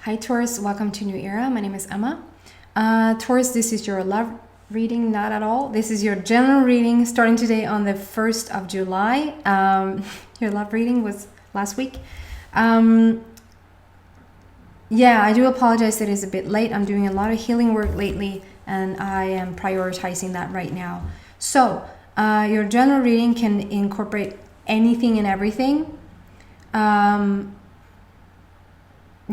Hi Taurus, welcome to New Era. My name is Emma. Taurus, this is your love reading, not at all. This is your general reading starting today on the 1st of July. Your love reading was last week. Yeah, I do apologize that it's a bit late. I'm doing a lot of healing work lately and I am prioritizing that right now. So, your general reading can incorporate anything and everything.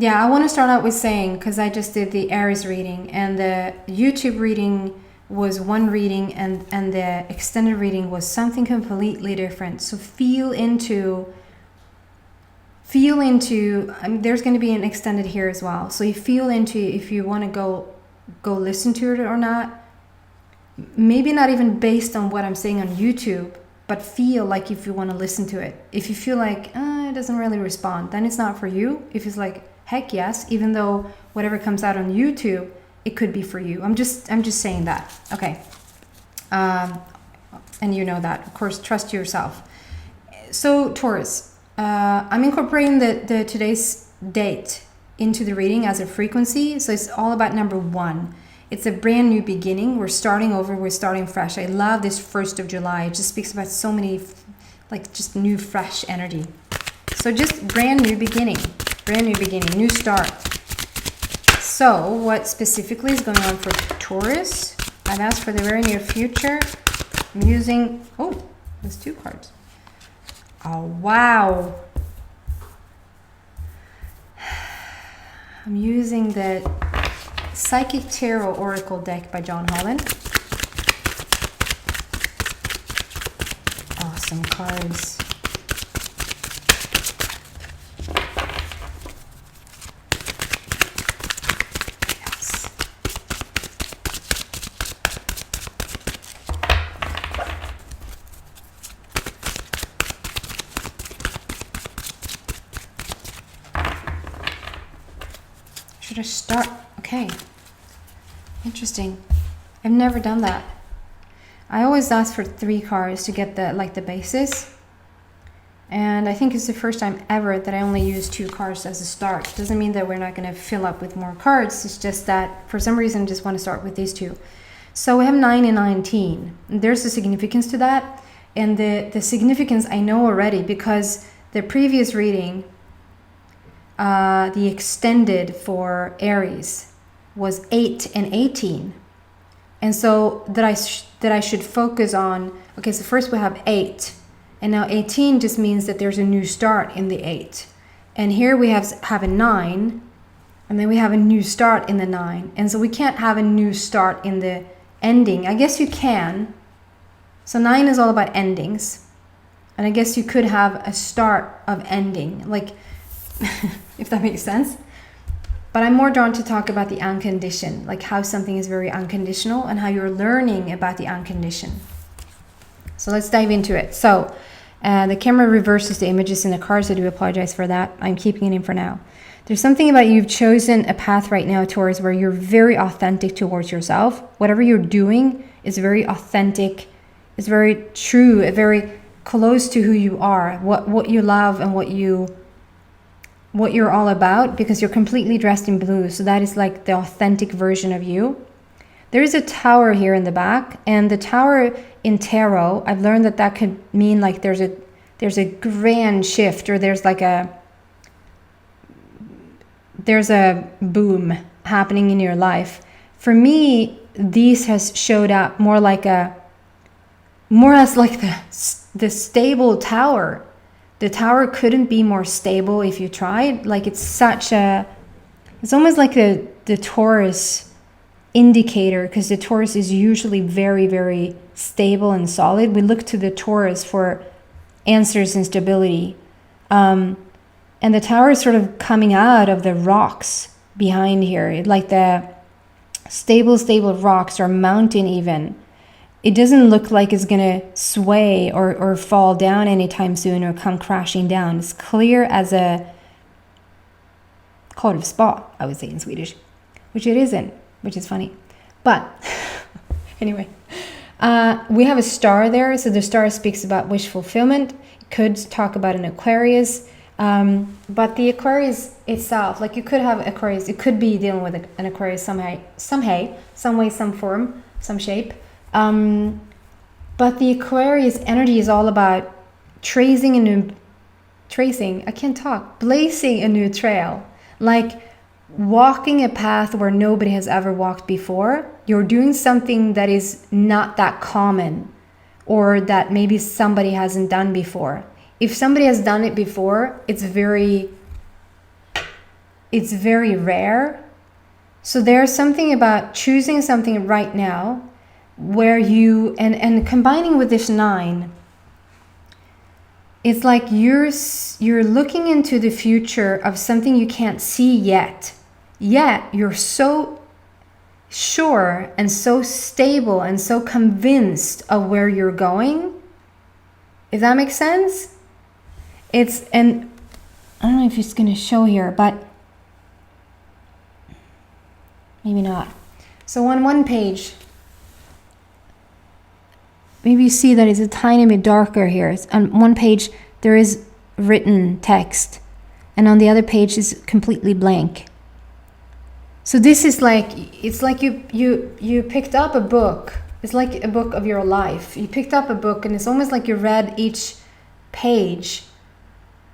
Yeah, I want to start out with saying, because I just did the Aries reading and the YouTube reading was one reading and the extended reading was something completely different. So feel into, there's going to be an extended here as well. So you feel into if you want to go listen to it or not. Maybe not even based on what I'm saying on YouTube, but feel like if you want to listen to it. If you feel like it doesn't really respond, then it's not for you. If it's like, heck yes, even though whatever comes out on YouTube, it could be for you. I'm just saying that. Okay. And you know that. Of course, trust yourself. So Taurus, I'm incorporating the today's date into the reading as a frequency. So it's all about number 1. It's a brand new beginning. We're starting over. We're starting fresh. I love this 1st of July. It just speaks about so many, like just new, fresh energy. So just brand new beginning. Brand new beginning, new start. So what specifically is going on for Taurus? I've asked for the very near future. I'm using, there's 2 cards. Oh, wow. I'm using the Psychic Tarot Oracle deck by John Holland. Awesome cards. Should I start? Okay. Interesting. I've never done that. I always ask for 3 cards to get the basis. And I think it's the first time ever that I only use 2 cards as a start. Doesn't mean that we're not going to fill up with more cards. It's just that for some reason I just want to start with these 2. So we have 9 and 19. There's a significance to that. And the significance I know already because the previous reading, the extended for Aries was 8 and 18. And so that I should focus on, okay, so first we have 8. And now 18 just means that there's a new start in the 8. And here we have a 9. And then we have a new start in the 9. And so we can't have a new start in the ending. I guess you can. So 9 is all about endings. And I guess you could have a start of ending. Like, if that makes sense. But I'm more drawn to talk about the unconditioned, like how something is very unconditional and how you're learning about the unconditioned. So let's dive into it. So the camera reverses the images in the cards. I do apologize for that. I'm keeping it in for now. There's something about you've chosen a path right now, Taurus, where you're very authentic towards yourself. Whatever you're doing is very authentic. It's very true, very close to who you are, what you love and what you're all about, because you're completely dressed in blue. So that is like the authentic version of you. There is a tower here in the back, and the tower in tarot, I've learned that could mean like there's a grand shift, or there's a boom happening in your life. For me, these has showed up more as like the stable tower. The tower couldn't be more stable if you tried. Like it's almost like the Taurus indicator, because the Taurus is usually very, very stable and solid. We look to the Taurus for answers and stability. And the tower is sort of coming out of the rocks behind here. Like the stable rocks or mountain even. It doesn't look like it's going to sway or fall down anytime soon or come crashing down. It's clear as a cold spot, I would say in Swedish, which it isn't, which is funny. But anyway, we have a star there. So the star speaks about wish fulfillment. It could talk about an Aquarius. But the Aquarius itself, like you could have Aquarius, it could be dealing with an Aquarius some way, some form, some shape. But the Aquarius energy is all about blazing a new trail. Like walking a path where nobody has ever walked before. You're doing something that is not that common, or that maybe somebody hasn't done before. If somebody has done it before, it's very rare. So there's something about choosing something right now where you, and combining with this 9, it's like you're looking into the future of something you can't see yet. Yet you're so sure and so stable and so convinced of where you're going. If that makes sense? And I don't know if it's going to show here, but maybe not. So on one page, maybe you see that it's a tiny bit darker here. On one page there is written text, and on the other page is completely blank. So this is like, it's like you picked up a book. It's like a book of your life. You picked up a book, and it's almost like you read each page.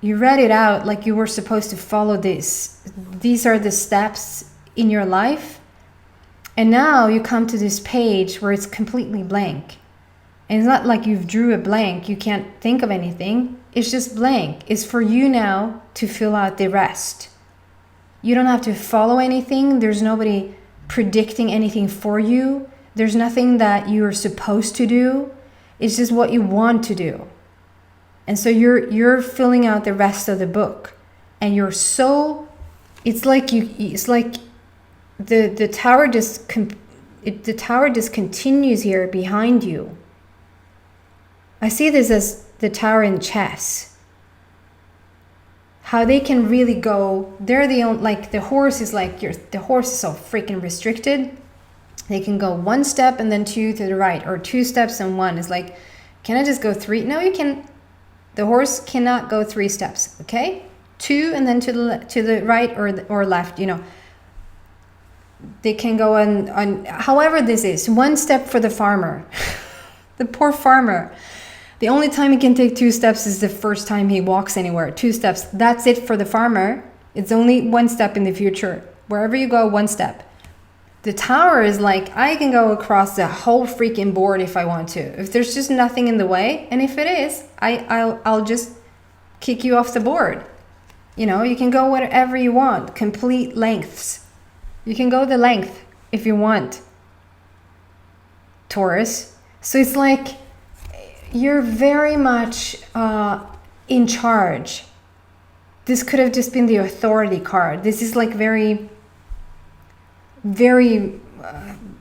You read it out like you were supposed to follow this. These are the steps in your life. And now you come to this page where it's completely blank. And it's not like you've drew a blank. You can't think of anything. It's just blank. It's for you now to fill out the rest. You don't have to follow anything. There's nobody predicting anything for you. There's nothing that you're supposed to do. It's just what you want to do. And so you're filling out the rest of the book. And you're so, it's like the tower just continues here behind you. I see this as the tower in chess. How they can really go, they're the only, like the horse is like, the horse is so freaking restricted. They can go one step and then 2 to the right, or 2 steps and 1. It's like, can I just go 3? No, you can. The horse cannot go 3 steps, okay? 2 and then to the right or left, you know. They can go on however this is. 1 step for the farmer. The poor farmer. The only time he can take 2 steps is the first time he walks anywhere. 2 steps. That's it for the farmer. It's only 1 step in the future. Wherever you go, 1 step. The tower is like, I can go across the whole freaking board if I want to. If there's just nothing in the way, and if it is, I'll just kick you off the board. You know, you can go whatever you want. Complete lengths. You can go the length if you want. Taurus. So it's like you're very much in charge. This could have just been the authority card. This is like very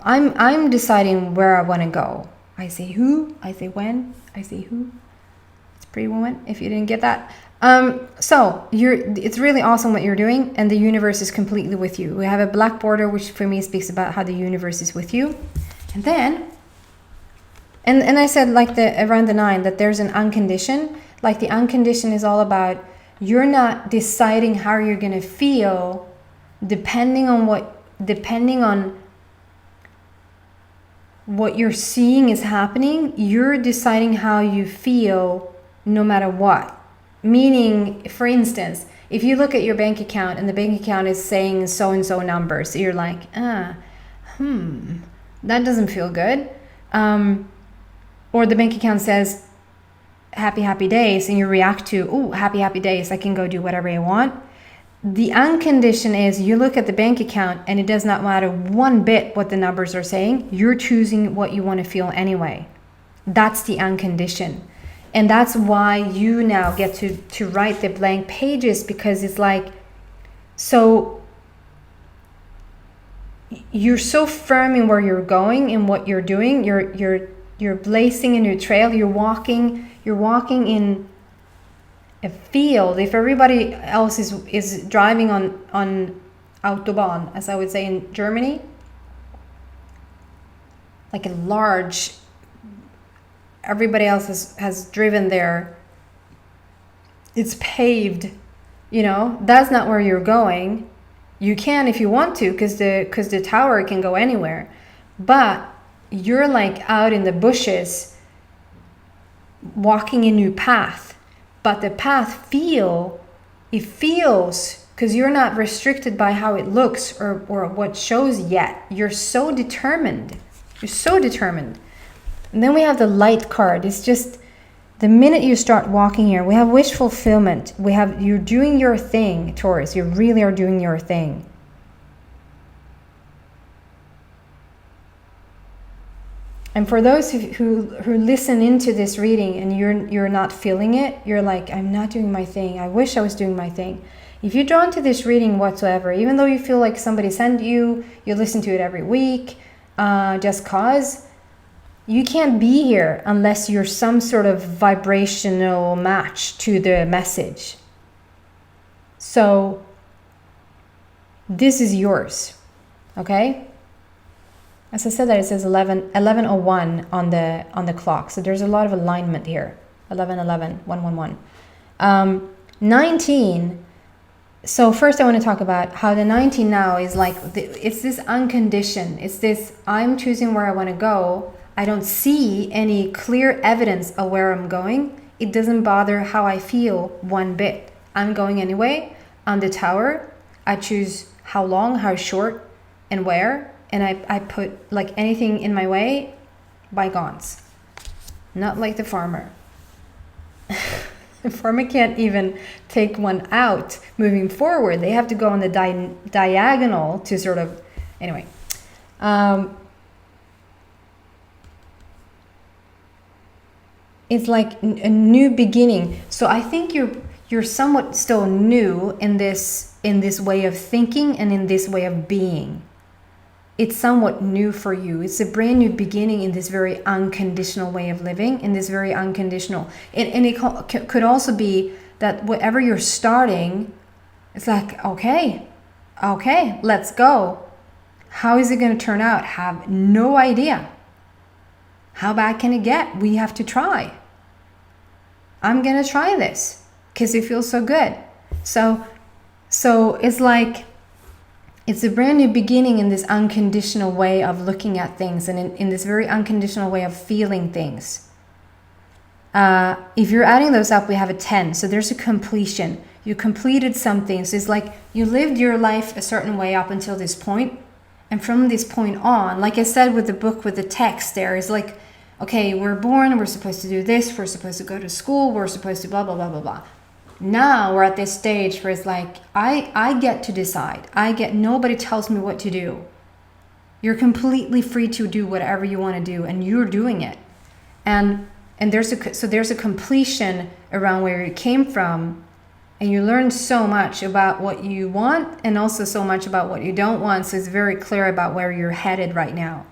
I'm deciding where I want to go. I say who, I say when, I say who. It's Pretty Woman, if you didn't get that. So it's really awesome what you're doing, and the universe is completely with you. We have a black border, which for me speaks about how the universe is with you. And then and I said like around the 9 that there's an unconditioned. Like the unconditioned is all about you're not deciding how you're gonna feel depending on what you're seeing is happening. You're deciding how you feel no matter what. Meaning, for instance, if you look at your bank account and the bank account is saying so and so numbers, you're like, that doesn't feel good. Or the bank account says happy days, and you react to, ooh, happy days, I can go do whatever I want. The unconditioned is you look at the bank account and it does not matter one bit what the numbers are saying. You're choosing what you want to feel anyway. That's the unconditioned. And that's why you now get to write the blank pages, because it's like, so you're so firm in where you're going and what you're doing. You're blazing a new trail. You're walking in a field. If everybody else is driving on Autobahn, as I would say in Germany, like a large, everybody else has driven there, it's paved You know, that's not where you're going. You can if you want to, because the tower can go anywhere. But you're like out in the bushes, walking a new path. But the path feels, because you're not restricted by how it looks or what shows yet. You're so determined. You're so determined. And then we have the light card. It's just the minute you start walking here, we have wish fulfillment. We have, you're doing your thing, Taurus. You really are doing your thing. And for those who listen into this reading and you're not feeling it, you're like, I'm not doing my thing. I wish I was doing my thing. If you're drawn to this reading whatsoever, even though you feel like somebody sent you listen to it every week, just cause, you can't be here unless you're some sort of vibrational match to the message. So this is yours, okay? As I said that, it says 11:01 on the clock. So there's a lot of alignment here. 11:11, 111. 19. So first I want to talk about how the 19 now is like, it's this unconditioned. It's this, I'm choosing where I want to go. I don't see any clear evidence of where I'm going. It doesn't bother how I feel one bit. I'm going anyway. On the tower, I choose how long, how short, and where. And I put like anything in my way, bygones. Not like the farmer. The farmer can't even take one out moving forward. They have to go on the diagonal to sort of, anyway. It's like a new beginning. So I think you're somewhat still new in this way of thinking and in this way of being. It's somewhat new for you. It's a brand new beginning in this very unconditional way of living, in this very unconditional. And it could also be that whatever you're starting, it's like, okay, let's go. How is it going to turn out? Have no idea. How bad can it get? We have to try. I'm going to try this because it feels so good. So it's like, it's a brand new beginning in this unconditional way of looking at things and in this very unconditional way of feeling things. If you're adding those up, we have a 10. So there's a completion. You completed something. So it's like you lived your life a certain way up until this point. And from this point on, like I said with the book, with the text there, is like, okay, we're born, we're supposed to do this, we're supposed to go to school, we're supposed to blah, blah, blah, blah, blah. Now we're at this stage where it's like, I get to decide. Nobody tells me what to do. You're completely free to do whatever you want to do, and you're doing it. And there's a completion around where you came from, and you learn so much about what you want and also so much about what you don't want. So it's very clear about where you're headed right now.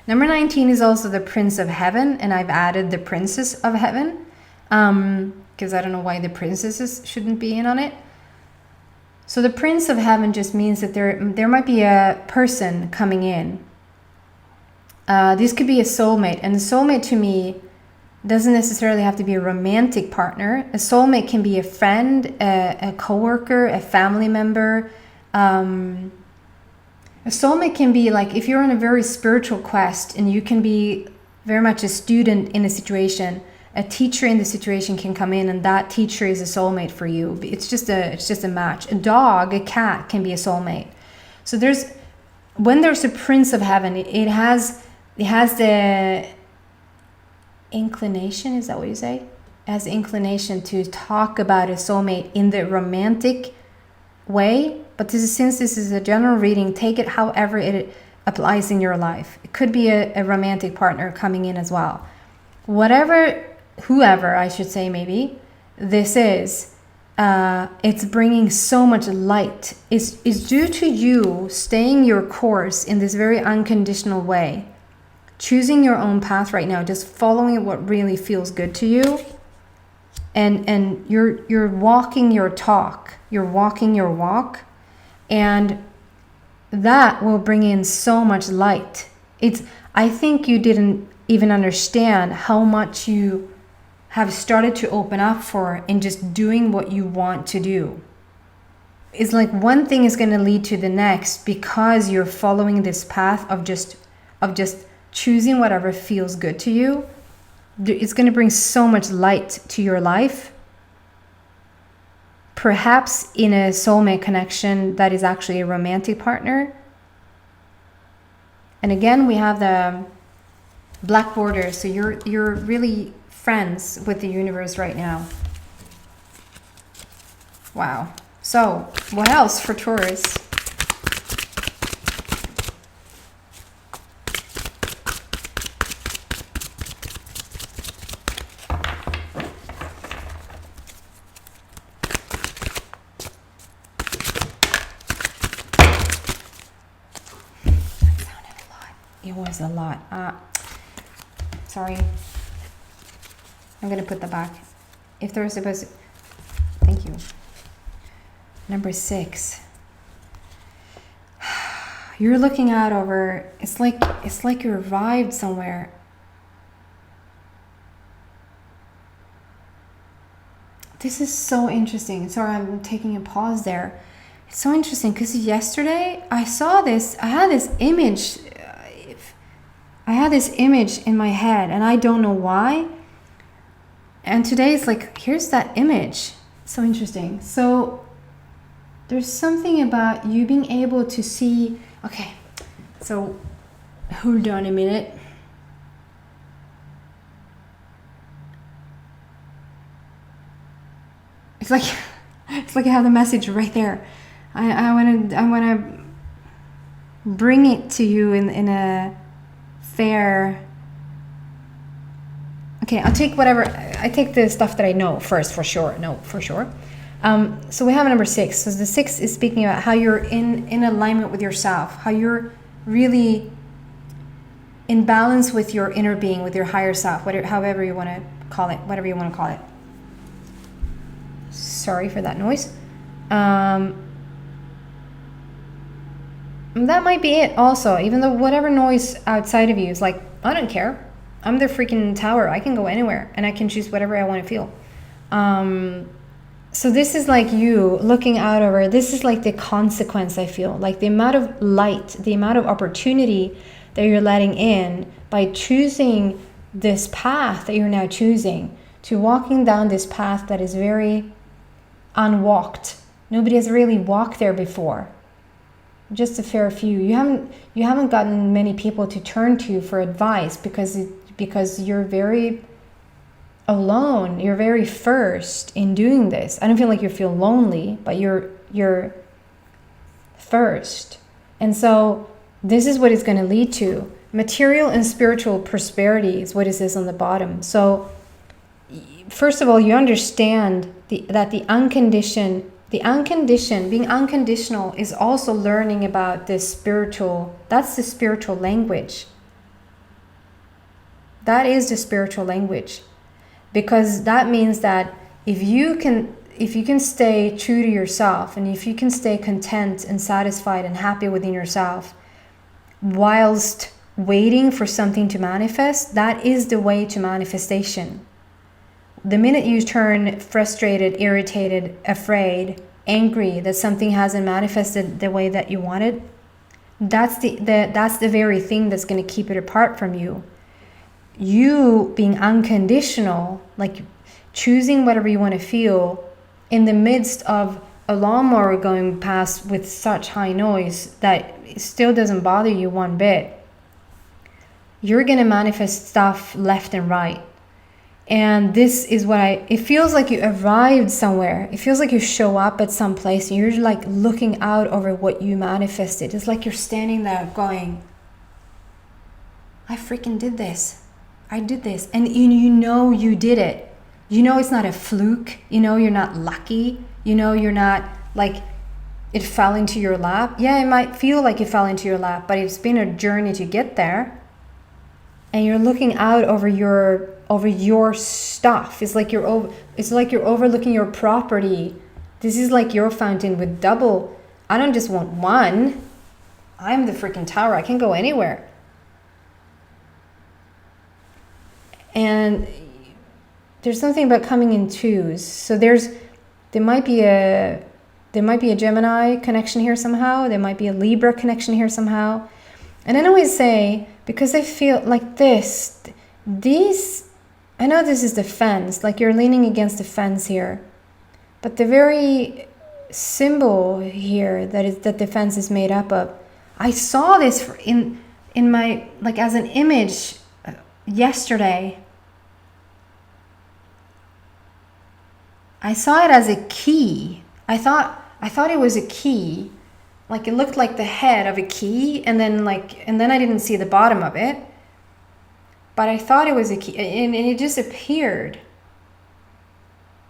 Number 19 is also the Prince of Heaven, and I've added the Princess of Heaven. Because I don't know why the princesses shouldn't be in on it. So the Prince of Heaven just means that there might be a person coming in. This could be a soulmate. And a soulmate to me doesn't necessarily have to be a romantic partner. A soulmate can be a friend, a coworker, a family member. A soulmate can be like, if you're on a very spiritual quest and you can be very much a student in a situation, a teacher in the situation can come in, and that teacher is a soulmate for you. It's just a match. A dog, a cat can be a soulmate. So when there's a Prince of Heaven, it has the inclination. Is that what you say? It has the inclination to talk about a soulmate in the romantic way. But since this is a general reading, take it however it applies in your life. It could be a romantic partner coming in as well. Whoever I should say, maybe this is, it's bringing so much light. It's due to you staying your course in this very unconditional way, choosing your own path right now, just following what really feels good to you, and you're walking your talk, you're walking your walk, and that will bring in so much light. I think you didn't even understand how much you have started to open up for in just doing what you want to do. it's like one thing is going to lead to the next because you're following this path of just choosing whatever feels good to you. It's going to bring so much light to your life. Perhaps in a soulmate connection that is actually a romantic partner. And again, we have the black border, so you're really friends with the universe right now. Wow. So, what else for Taurus? It was a lot. Sorry. I'm going to put that back. If they're supposed to... Thank you. Number 6. You're looking out over... It's like you arrived somewhere. This is so interesting. Sorry, I'm taking a pause there. It's so interesting because yesterday I saw this. I had this image in my head and I don't know why. And today it's like, here's that image. So interesting. So there's something about you being able to see. Okay, so hold on a minute. It's like I have the message right there. I wanna bring it to you in a fair. Okay, I take the stuff that I know first, for sure. So we have number 6. So the 6 is speaking about how you're in alignment with yourself, how you're really in balance with your inner being, with your higher self, however you want to call it, whatever you want to call it. Sorry for that noise. That might be it also, even though whatever noise outside of you is like, I don't care. I'm the freaking tower. I can go anywhere and I can choose whatever I want to feel. So this is like you looking out over, this is like the consequence, I feel. Like the amount of light, the amount of opportunity that you're letting in by choosing this path that you're now choosing, to walking down this path that is very unwalked. Nobody has really walked there before. Just a fair few. You haven't gotten many people to turn to for advice because you're very alone. You're very first in doing this. I don't feel like you feel lonely, but you're first. And so this is what it's going to lead to. Material and spiritual prosperity is what it says on the bottom. So first of all, you understand that being unconditional is also learning about this spiritual, that's the spiritual language. That is the spiritual language. Because that means that if you can stay true to yourself, and if you can stay content and satisfied and happy within yourself, whilst waiting for something to manifest, that is the way to manifestation. The minute you turn frustrated, irritated, afraid, angry that something hasn't manifested the way that you wanted, that's the very thing that's going to keep it apart from you. You being unconditional, like choosing whatever you want to feel in the midst of a lawnmower going past with such high noise that it still doesn't bother you one bit, you're going to manifest stuff left and right. And this is what it feels like you arrived somewhere. It feels like you show up at some place and you're like looking out over what you manifested. It's like you're standing there going, I freaking did this. I did this. And you know you did it. You know it's not a fluke. You know you're not lucky. You know you're not like it fell into your lap. Yeah, it might feel like it fell into your lap, but it's been a journey to get there. And you're looking out over your stuff. It's like you're overlooking your property. This is like your fountain with double. I don't just want one. I'm the freaking tower. I can go anywhere. And there's something about coming in twos. So there might be a There might be a Gemini connection here somehow. There might be a Libra connection here somehow. And I always say, because I feel like these, I know this is the fence, like you're leaning against the fence here. But the very symbol here that the fence is made up of, I saw this in my, like as an image yesterday. I saw it as a key. I thought it was a key. Like it looked like the head of a key, and then I didn't see the bottom of it. But I thought it was a key, and it just appeared.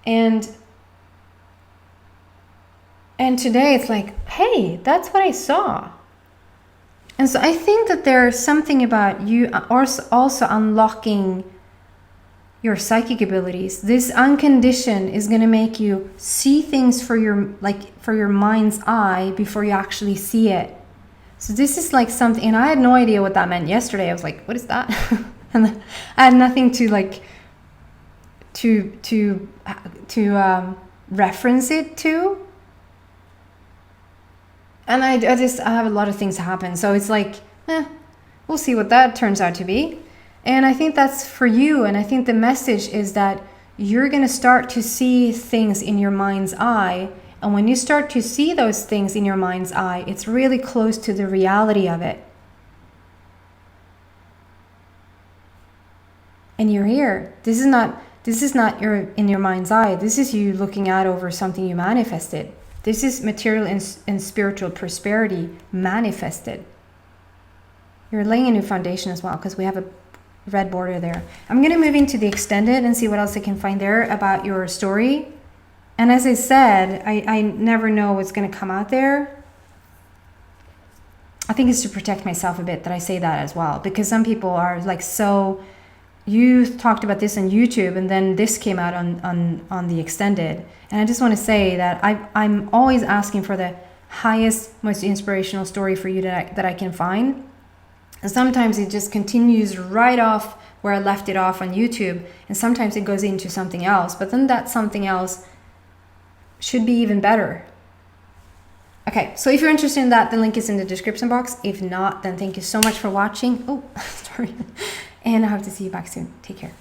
And today it's like, hey, that's what I saw. And so I think that there's something about you also unlocking your psychic abilities. This unconditioned is going to make you see things for your mind's eye before you actually see it. So this is like something, and I had no idea what that meant yesterday. I was like, what is that? And I had nothing to like to reference it to. And I have a lot of things happen. So it's like, we'll see what that turns out to be. And I think that's for you. And I think the message is that you're going to start to see things in your mind's eye. And when you start to see those things in your mind's eye, it's really close to the reality of it. And you're here. This is not in your mind's eye. This is you looking out over something you manifested. This is material and spiritual prosperity manifested. You're laying a new foundation as well, because we have a red border there. I'm going to move into the extended and see what else I can find there about your story. And as I said, I never know what's going to come out there. I think it's to protect myself a bit that I say that as well, because some people are like, so you talked about this on YouTube and then this came out on the extended. And I just want to say that I'm always asking for the highest, most inspirational story for you that I can find. And sometimes it just continues right off where I left it off on YouTube. And sometimes it goes into something else. But then that something else should be even better. Okay, so if you're interested in that, the link is in the description box. If not, then thank you so much for watching. Oh, sorry. And I hope to see you back soon. Take care.